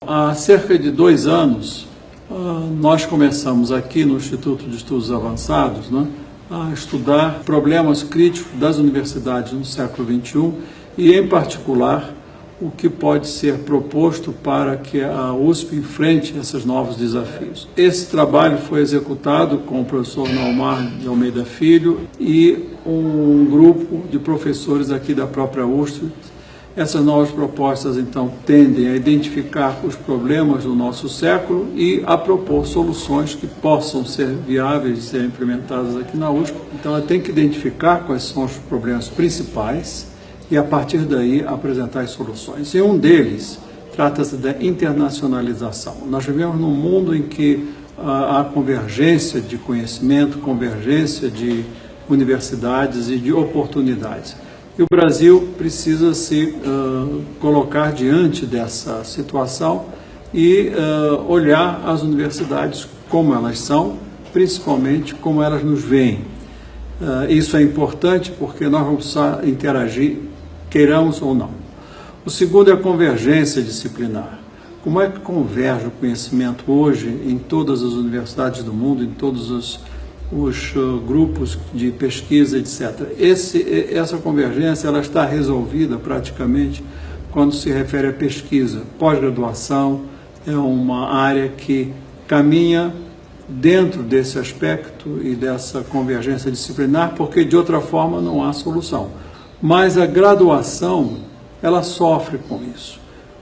Há cerca de 2 anos, nós começamos aqui no Instituto de Estudos Avançados a estudar problemas críticos das universidades no século XXI e, em particular, o que pode ser proposto para que a USP enfrente esses novos desafios. Esse trabalho foi executado com o professor Naumar de Almeida Filho e um grupo de professores aqui da própria USP. Essas novas propostas, então, tendem a identificar os problemas do nosso século e a propor soluções que possam ser viáveis de serem implementadas aqui na USP. Então, ela tem que identificar quais são os problemas principais e, a partir daí, apresentar as soluções. E um deles trata-se da internacionalização. Nós vivemos num mundo em que há convergência de conhecimento, convergência de universidades e de oportunidades. E o Brasil precisa se colocar diante dessa situação e olhar as universidades como elas são, principalmente como elas nos veem. Isso é importante porque nós vamos interagir, queiramos ou não. O segundo é a convergência disciplinar. Como é que converge o conhecimento hoje em todas as universidades do mundo, em todos os grupos de pesquisa, etc. Essa convergência ela está resolvida praticamente quando se refere à pesquisa. Pós-graduação é uma área que caminha dentro desse aspecto e dessa convergência disciplinar, porque de outra forma não há solução. Mas a graduação, ela sofre com isso.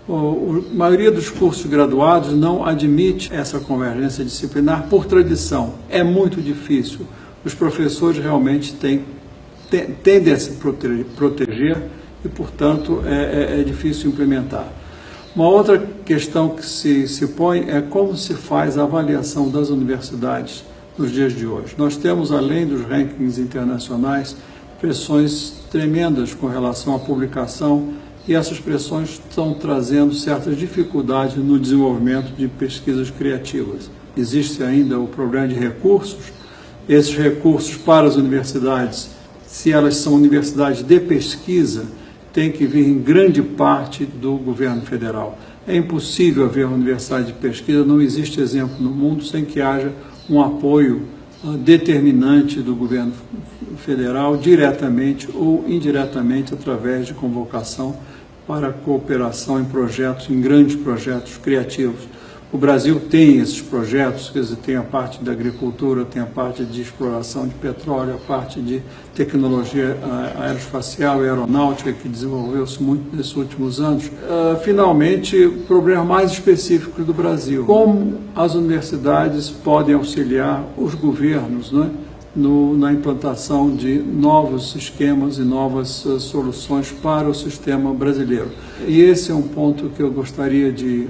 A maioria dos cursos graduados não admite essa convergência disciplinar por tradição. É muito difícil. Os professores realmente tendem a se proteger e, portanto, é difícil implementar. Uma outra questão que se põe é como se faz a avaliação das universidades nos dias de hoje. Nós temos, além dos rankings internacionais, pressões tremendas com relação à publicação, e essas pressões estão trazendo certas dificuldades no desenvolvimento de pesquisas criativas. Existe ainda o problema de recursos. Esses recursos para as universidades, se elas são universidades de pesquisa, têm que vir em grande parte do governo federal. É impossível haver uma universidade de pesquisa, não existe exemplo no mundo sem que haja um apoio determinante do governo federal, diretamente ou indiretamente, através de convocação para cooperação em projetos, em grandes projetos criativos. O Brasil tem esses projetos, quer dizer, tem a parte da agricultura, tem a parte de exploração de petróleo, a parte de tecnologia aeroespacial e aeronáutica, que desenvolveu-se muito nesses últimos anos. Finalmente, problemas mais específicos do Brasil. Como as universidades podem auxiliar os governos, na implantação de novos esquemas e novas soluções para o sistema brasileiro. E esse é um ponto que eu gostaria de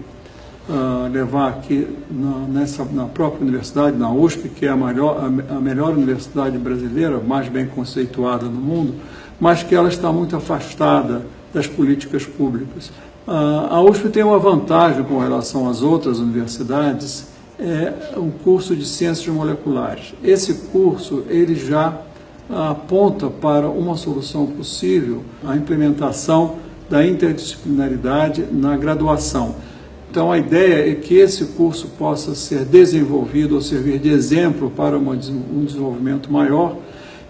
levar aqui na própria universidade, na USP, que é a melhor universidade brasileira, mais bem conceituada no mundo, mas que ela está muito afastada das políticas públicas. A USP tem uma vantagem com relação às outras universidades, é um curso de ciências moleculares. Esse curso ele já aponta para uma solução possível, a implementação da interdisciplinaridade na graduação. Então, a ideia é que esse curso possa ser desenvolvido ou servir de exemplo para um desenvolvimento maior,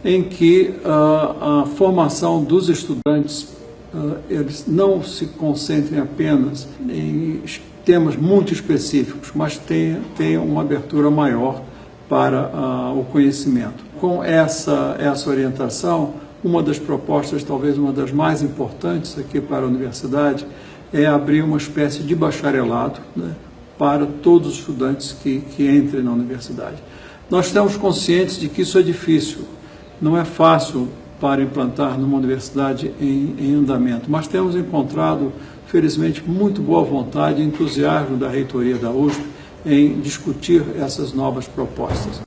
em que a formação dos estudantes eles não se concentrem apenas em temas muito específicos, mas tenham uma abertura maior para o conhecimento. Com essa orientação, uma das propostas, talvez uma das mais importantes aqui para a universidade, é abrir uma espécie de bacharelado para todos os estudantes que entrem na universidade. Nós estamos conscientes de que isso é difícil, não é fácil para implantar numa universidade em andamento, mas temos encontrado, felizmente, muito boa vontade e entusiasmo da reitoria da USP em discutir essas novas propostas.